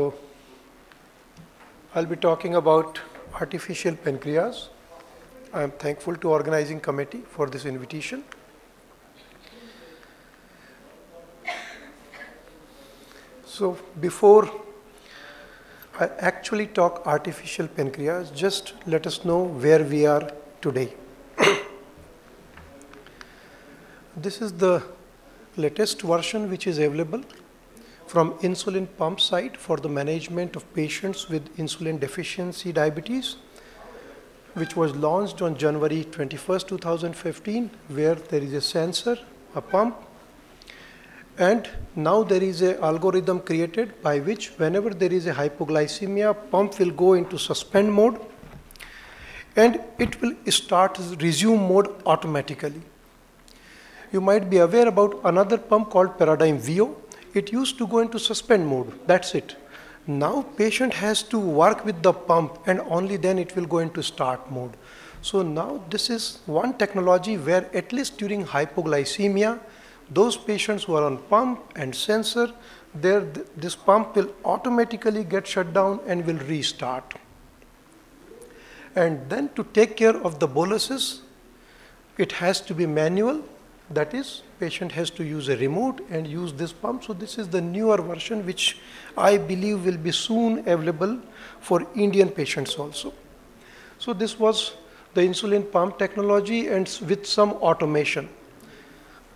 So, I'll be talking about artificial pancreas. I am thankful to organizing committee for this invitation. So, before I actually talk artificial pancreas, just let us know where we are today. This is the latest version which is available from insulin pump site for the management of patients with insulin deficiency diabetes, which was launched on January 21st, 2015, where there is a sensor, a pump, and now there is an algorithm created by which whenever there is a hypoglycemia, pump will go into suspend mode and it will start resume mode automatically. You might be aware about another pump called Paradigm VO. It used to go into suspend mode, that's it. Now patient has to work with the pump and only then it will go into start mode. So now this is one technology where at least during hypoglycemia, those patients who are on pump and sensor, this pump will automatically get shut down and will restart. And then to take care of the boluses, it has to be manual. That is, patient has to use a remote and use this pump. So this is the newer version which I believe will be soon available for Indian patients also. So this was the insulin pump technology and with some automation.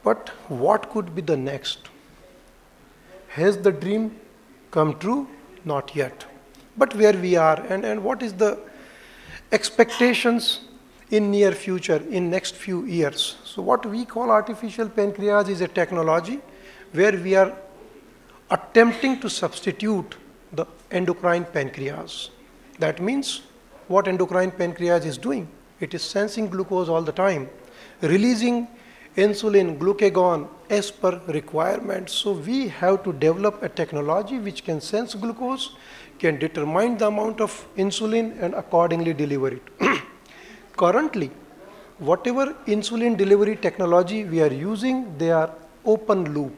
But what could be the next? Has the dream come true? Not yet. But where we are and what is the expectations in near future, in next few years. So what we call artificial pancreas is a technology where we are attempting to substitute the endocrine pancreas. That means what endocrine pancreas is doing, it is sensing glucose all the time, releasing insulin, glucagon as per requirements. So we have to develop a technology which can sense glucose, can determine the amount of insulin and accordingly deliver it. Currently, whatever insulin delivery technology we are using, they are open loop.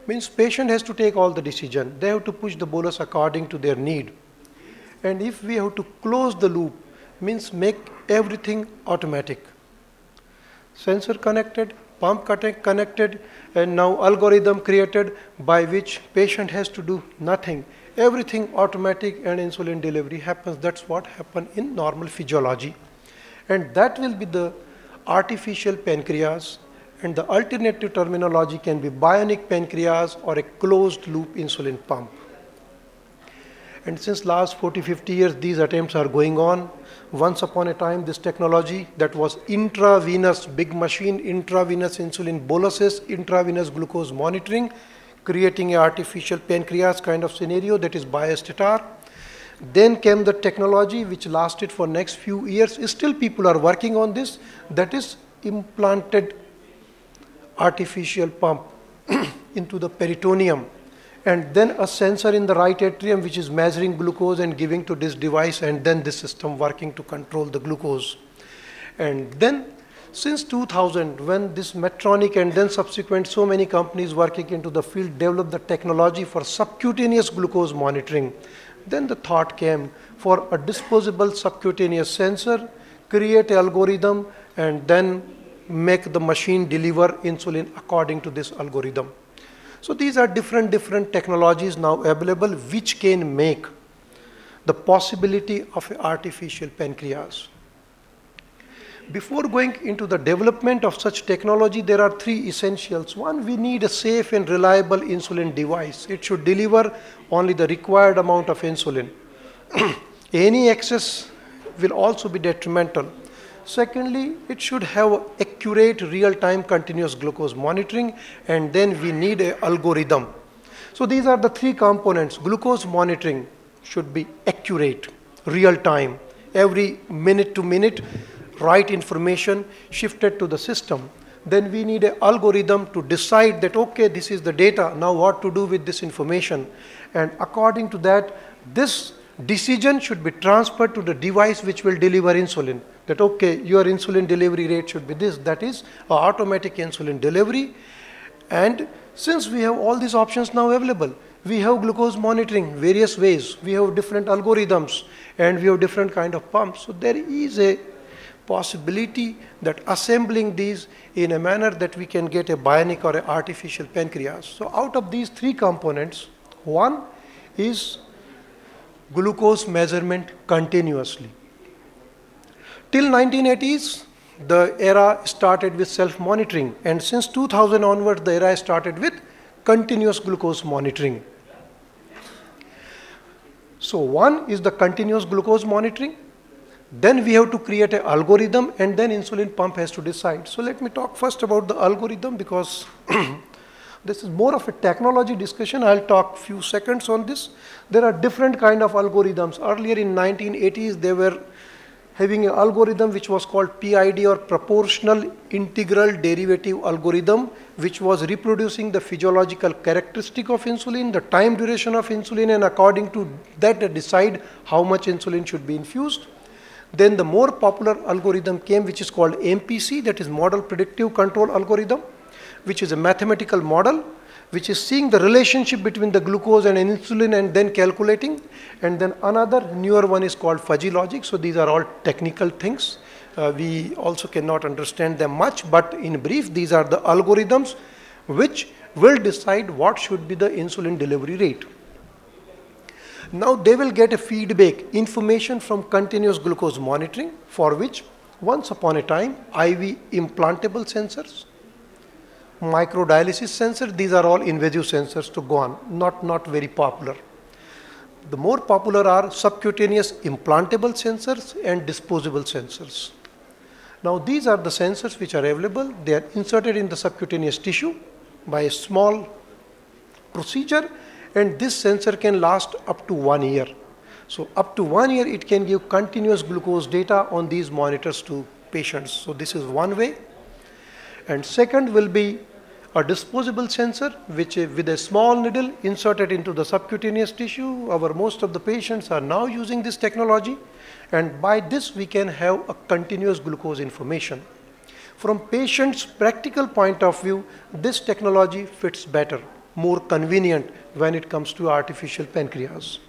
Means patient has to take all the decision. They have to push the bolus according to their need. And if we have to close the loop, means make everything automatic. Sensor connected, pump connected, and now algorithm created by which patient has to do nothing. Everything automatic and insulin delivery happens. That's what happens in normal physiology. And that will be the artificial pancreas, and the alternative terminology can be bionic pancreas or a closed loop insulin pump. And since last 40-50 years, these attempts are going on. Once upon a time, this technology that was intravenous, big machine, intravenous insulin boluses, intravenous glucose monitoring, creating an artificial pancreas kind of scenario that is biostat. Then came the technology which lasted for next few years. Still people are working on this. That is implanted artificial pump into the peritoneum. And then a sensor in the right atrium which is measuring glucose and giving to this device, and then this system working to control the glucose. And then since 2000, when this Medtronic and then subsequent so many companies working into the field developed the technology for subcutaneous glucose monitoring, then the thought came for a disposable subcutaneous sensor, create an algorithm, and then make the machine deliver insulin according to this algorithm. So these are different technologies now available which can make the possibility of an artificial pancreas. Before going into the development of such technology, there are three essentials. One, we need a safe and reliable insulin device. It should deliver only the required amount of insulin. Any excess will also be detrimental. Secondly, it should have accurate real-time continuous glucose monitoring, and then we need an algorithm. So these are the three components. Glucose monitoring should be accurate, real-time, every minute to minute, right information shifted to the system. Then we need an algorithm to decide that, okay, this is the data, now what to do with this information. And according to that, this decision should be transferred to the device which will deliver insulin. That, okay, your insulin delivery rate should be this, that is automatic insulin delivery. And since we have all these options now available, We have glucose monitoring, various ways. We have different algorithms and we have different kind of pumps. So there is a possibility that assembling these in a manner that we can get a bionic or an artificial pancreas. So out of these three components, one is glucose measurement continuously. Till 1980s, the era started with self-monitoring, and since 2000 onwards, the era started with continuous glucose monitoring. So one is the continuous glucose monitoring. Then we have to create an algorithm, and then insulin pump has to decide. So let me talk first about the algorithm, because this is more of a technology discussion. I'll talk few seconds on this. There are different kind of algorithms. Earlier in 1980s, they were having an algorithm which was called PID, or proportional integral derivative algorithm, which was reproducing the physiological characteristic of insulin, the time duration of insulin, and according to that they decide how much insulin should be infused. Then the more popular algorithm came, which is called MPC, that is model predictive control algorithm, which is a mathematical model which is seeing the relationship between the glucose and insulin and then calculating. And then another newer one is called fuzzy logic. So these are all technical things. We also cannot understand them much, but in brief, these are the algorithms which will decide what should be the insulin delivery rate. Now they will get a feedback information from continuous glucose monitoring, for which once upon a time IV implantable sensors, microdialysis sensors, these are all invasive sensors to go on, not very popular. The more popular are subcutaneous implantable sensors and disposable sensors. Now these are the sensors which are available. They are inserted in the subcutaneous tissue by a small procedure, and this sensor can last up to 1 year. So up to 1 year it can give continuous glucose data on these monitors to patients. So this is one way. And second will be a disposable sensor, which with a small needle inserted into the subcutaneous tissue. Most of the patients are now using this technology, and by this we can have a continuous glucose information. From patient's practical point of view, this technology fits better, more convenient when it comes to artificial pancreas.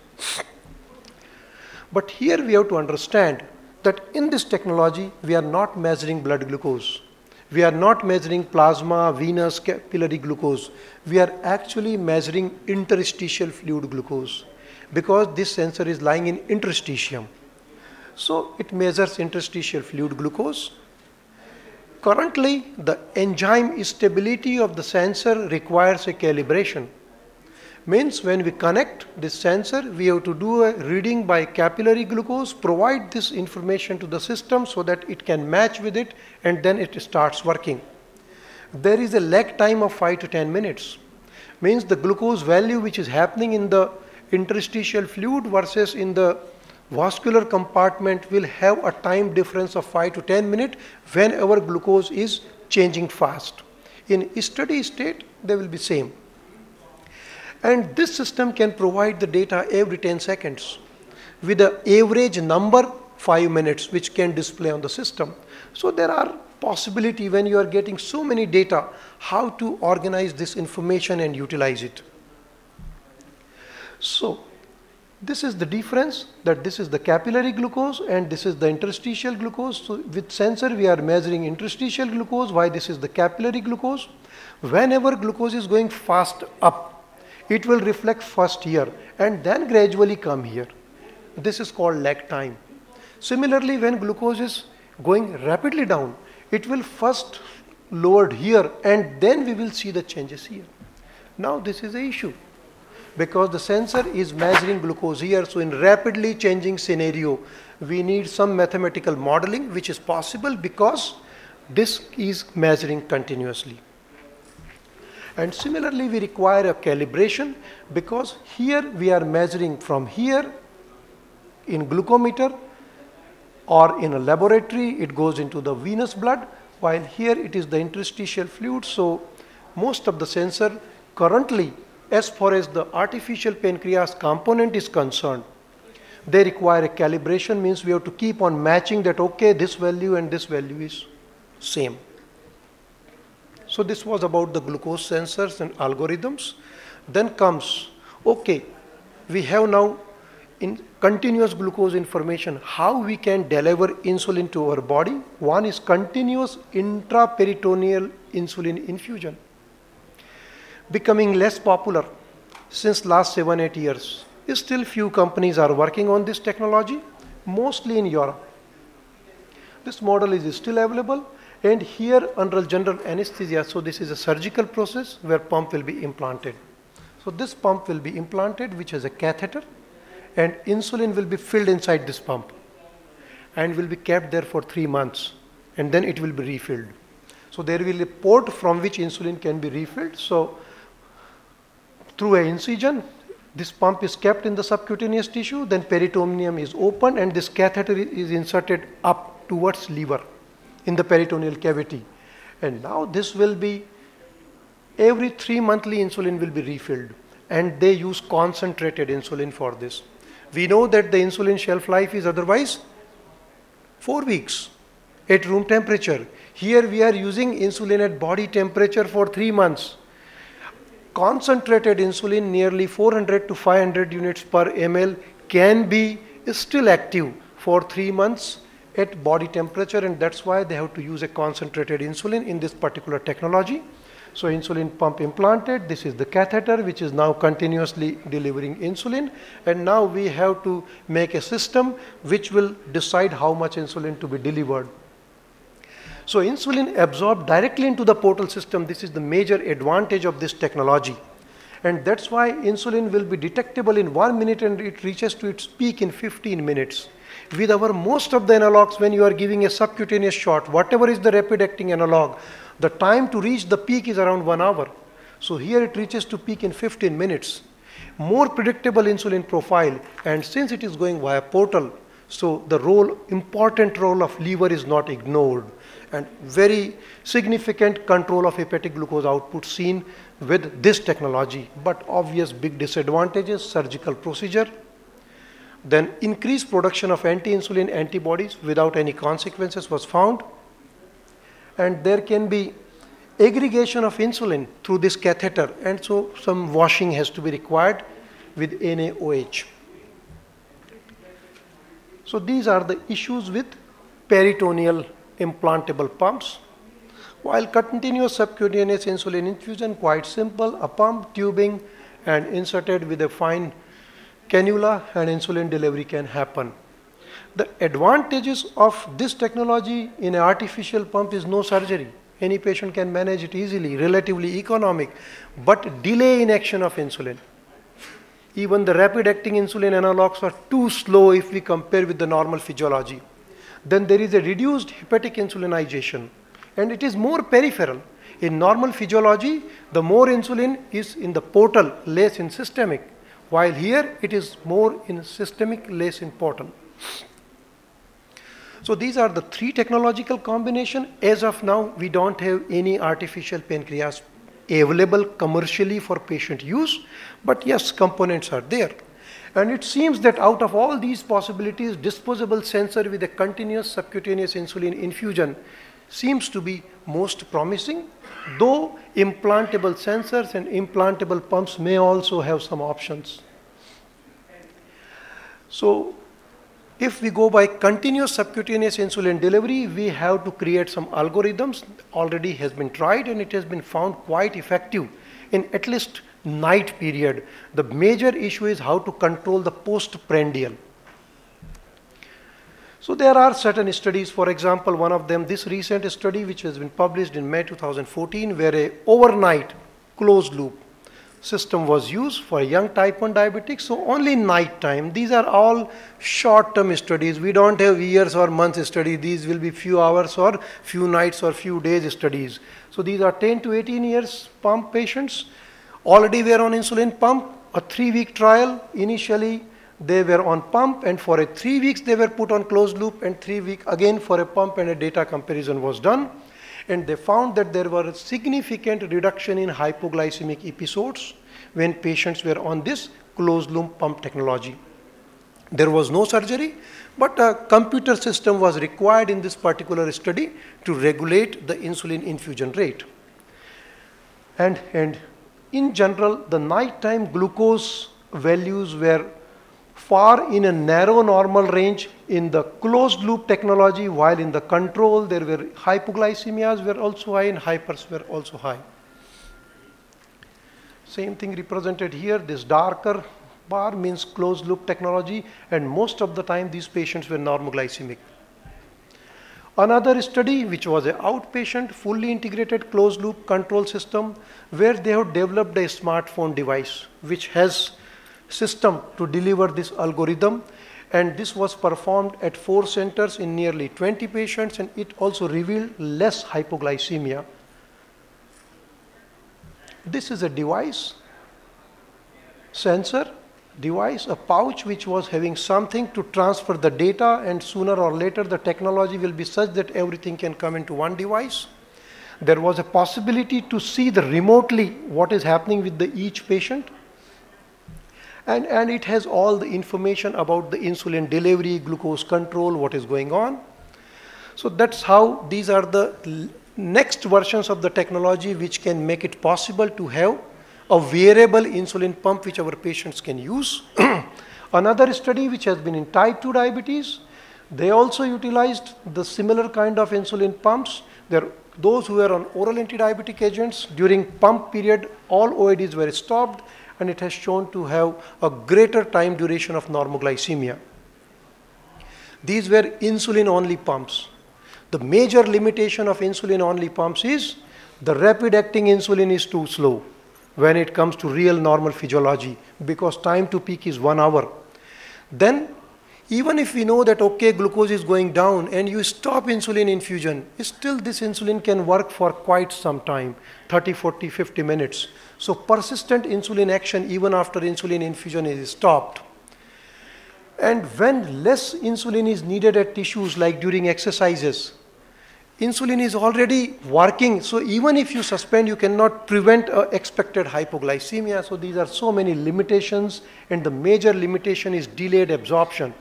But here we have to understand that in this technology we are not measuring blood glucose. We are not measuring plasma, venous, capillary glucose. We are actually measuring interstitial fluid glucose, because this sensor is lying in interstitium. So it measures interstitial fluid glucose. Currently, the enzyme stability of the sensor requires a calibration. Means when we connect this sensor, we have to do a reading by capillary glucose, provide this information to the system so that it can match with it, and then it starts working. There is a lag time of 5 to 10 minutes. Means the glucose value which is happening in the interstitial fluid versus in the vascular compartment will have a time difference of 5 to 10 minutes when our glucose is changing fast. In steady state, they will be same. And this system can provide the data every 10 seconds with an average number 5 minutes, which can display on the system. So there are possibility when you are getting so many data, how to organize this information and utilize it. So this is the difference, that this is the capillary glucose and this is the interstitial glucose. So with sensor we are measuring interstitial glucose, while this is the capillary glucose. Whenever glucose is going fast up, it will reflect first here and then gradually come here. This is called lag time. Similarly, when glucose is going rapidly down, it will first lowered here and then we will see the changes here. Now this is the issue, because the sensor is measuring glucose here. So in rapidly changing scenario, we need some mathematical modeling, which is possible because this is measuring continuously. And similarly, we require a calibration, because here we are measuring from here in glucometer, or in a laboratory it goes into the venous blood, while here it is the interstitial fluid. So most of the sensor currently, as far as the artificial pancreas component is concerned, they require a calibration. Means we have to keep on matching that, okay, this value and this value is same. So this was about the glucose sensors and algorithms. Then comes Okay, we have now in continuous glucose information, how we can deliver insulin to our body. One is continuous intraperitoneal insulin infusion, becoming less popular since last 7-8 years. Still few companies are working on this technology, mostly in Europe. This model is still available, and here under general anesthesia, so this is a surgical process where pump will be implanted. So this pump will be implanted, which has a catheter, and insulin will be filled inside this pump and will be kept there for 3 months, and then it will be refilled. So there will be a port from which insulin can be refilled. So through an incision, this pump is kept in the subcutaneous tissue, then peritoneum is opened, and this catheter is inserted up towards liver in the peritoneal cavity. And now this will be every 3 monthly insulin will be refilled, and they use concentrated insulin for this. We know that the insulin shelf life is otherwise 4 weeks at room temperature. Here we are using insulin at body temperature for 3 months. Concentrated insulin, nearly 400 to 500 units per ml, can be still active for 3 months at body temperature, and that's why they have to use a concentrated insulin in this particular technology. So insulin pump implanted, this is the catheter which is now continuously delivering insulin, and now we have to make a system which will decide how much insulin to be delivered. So insulin absorbed directly into the portal system. This is the major advantage of this technology, and that's why insulin will be detectable in 1 minute and it reaches to its peak in 15 minutes. With our most of the analogs, when you are giving a subcutaneous shot, whatever is the rapid acting analog, the time to reach the peak is around 1 hour. So here it reaches to peak in 15 minutes. More predictable insulin profile, and since it is going via portal, so the important role of liver is not ignored, and very significant control of hepatic glucose output seen with this technology. But obvious big disadvantages: surgical procedure, then increased production of anti-insulin antibodies without any consequences was found, and there can be aggregation of insulin through this catheter, and so some washing has to be required with NaOH. So these are the issues with peritoneal implantable pumps. While continuous subcutaneous insulin infusion, quite simple, a pump, tubing, and inserted with a fine cannula, and insulin delivery can happen. The advantages of this technology in an artificial pump is no surgery. Any patient can manage it easily, relatively economic, but delay in action of insulin. Even the rapid acting insulin analogs are too slow if we compare with the normal physiology. Then there is a reduced hepatic insulinization, and it is more peripheral. In normal physiology, the more insulin is in the portal, less in systemic, while here it is more in systemic, less in portal. So these are the 3 technological combinations. As of now, we don't have any artificial pancreas available commercially for patient use, but yes, components are there. And it seems that out of all these possibilities, disposable sensor with a continuous subcutaneous insulin infusion seems to be most promising, though implantable sensors and implantable pumps may also have some options. So if we go by continuous subcutaneous insulin delivery, we have to create some algorithms. Already has been tried, and it has been found quite effective in at least night period. The major issue is how to control the postprandial. So there are certain studies, for example, one of them, this recent study which has been published in May 2014, where a overnight closed loop system was used for young type 1 diabetics, so only night time. These are all short-term studies. We don't have years or months study. These will be few hours or few nights or few days studies. So these are 10 to 18 years pump patients. Already were on insulin pump, a 3-week trial. Initially they were on pump, and for 3 weeks they were put on closed loop, and 3 weeks again for a pump, and a data comparison was done. And they found that there was a significant reduction in hypoglycemic episodes when patients were on this closed loop pump technology. There was no surgery, but a computer system was required in this particular study to regulate the insulin infusion rate. And in general, the nighttime glucose values were far in a narrow normal range in the closed loop technology, while in the control there were hypoglycemias were also high and hypers were also high. Same thing represented here. This darker bar means closed loop technology, and most of the time these patients were normoglycemic. Another study, which was an outpatient fully integrated closed loop control system, where they have developed a smartphone device which has system to deliver this algorithm, and this was performed at 4 centers in nearly 20 patients, and it also revealed less hypoglycemia. This is a device, sensor device, a pouch which was having something to transfer the data, and sooner or later the technology will be such that everything can come into one device. There was a possibility to see remotely what is happening with each patient. And it has all the information about the insulin delivery, glucose control, what is going on. So that's how these are the next versions of the technology which can make it possible to have a wearable insulin pump which our patients can use. Another study which has been in type 2 diabetes, they also utilized the similar kind of insulin pumps. Those who were on oral antidiabetic agents, during pump period, all OADs were stopped, and it has shown to have a greater time duration of normoglycemia. These were insulin-only pumps. The major limitation of insulin-only pumps is the rapid-acting insulin is too slow when it comes to real normal physiology, because time to peak is 1 hour. Then, even if we know that, okay, glucose is going down and you stop insulin infusion, still this insulin can work for quite some time, 30, 40, 50 minutes. So persistent insulin action even after insulin infusion is stopped. And when less insulin is needed at tissues, like during exercises, insulin is already working. So even if you suspend, you cannot prevent expected hypoglycemia. So these are so many limitations, and the major limitation is delayed absorption.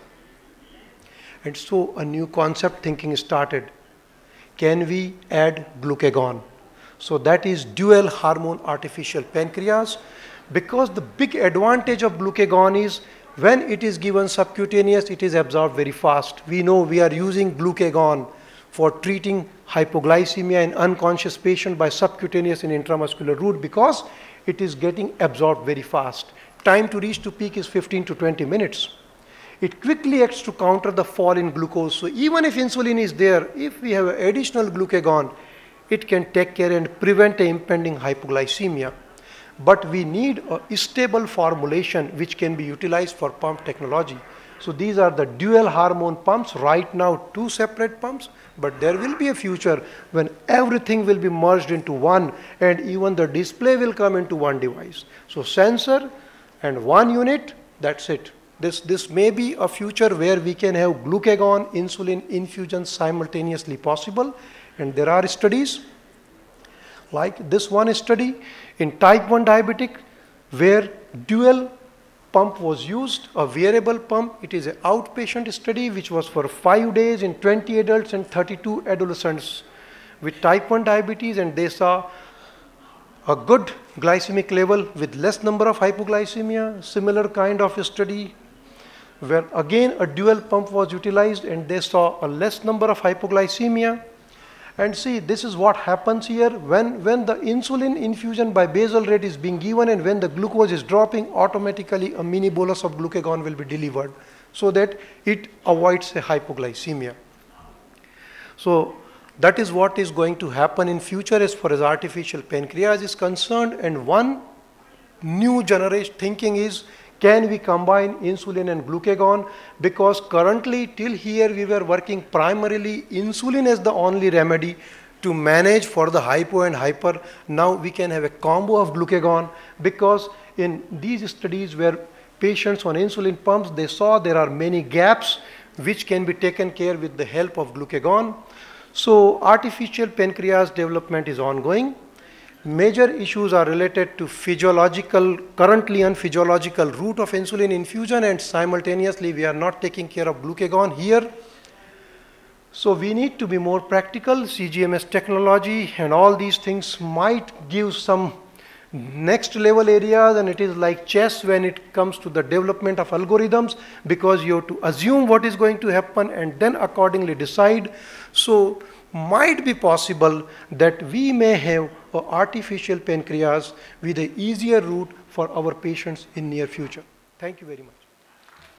And so a new concept thinking started. Can we add glucagon? So that is dual hormone artificial pancreas, because the big advantage of glucagon is when it is given subcutaneous, it is absorbed very fast. We know we are using glucagon for treating hypoglycemia in unconscious patient by subcutaneous and intramuscular route, because it is getting absorbed very fast. Time to reach to peak is 15 to 20 minutes. It quickly acts to counter the fall in glucose. So even if insulin is there, if we have additional glucagon, it can take care and prevent the impending hypoglycemia. But we need a stable formulation which can be utilized for pump technology. So these are the dual hormone pumps. Right now, 2 separate pumps, but there will be a future when everything will be merged into one, and even the display will come into one device. So sensor and one unit, that's it. This may be a future where we can have glucagon, insulin infusion simultaneously possible. And there are studies like this one study in type 1 diabetic where dual pump was used, a wearable pump. It is an outpatient study which was for 5 days in 20 adults and 32 adolescents with type 1 diabetes, and they saw a good glycemic level with less number of hypoglycemia. Similar kind of a study where again a dual pump was utilized, and they saw a less number of hypoglycemia. And see, this is what happens here when the insulin infusion by basal rate is being given, and when the glucose is dropping, automatically a mini bolus of glucagon will be delivered so that it avoids a hypoglycemia. So that is what is going to happen in future as far as artificial pancreas is concerned. And one new generation thinking is, can we combine insulin and glucagon? Because currently till here we were working primarily insulin as the only remedy to manage for the hypo and hyper. Now we can have a combo of glucagon, because in these studies where patients on insulin pumps, they saw there are many gaps which can be taken care with the help of glucagon. So artificial pancreas development is ongoing. Major issues are related to currently unphysiological route of insulin infusion, and simultaneously we are not taking care of glucagon here. So we need to be more practical. CGMS technology and all these things might give some next level areas, and it is like chess when it comes to the development of algorithms, because you have to assume what is going to happen and then accordingly decide. So might be possible that we may have an artificial pancreas with an easier route for our patients in near future. Thank you very much.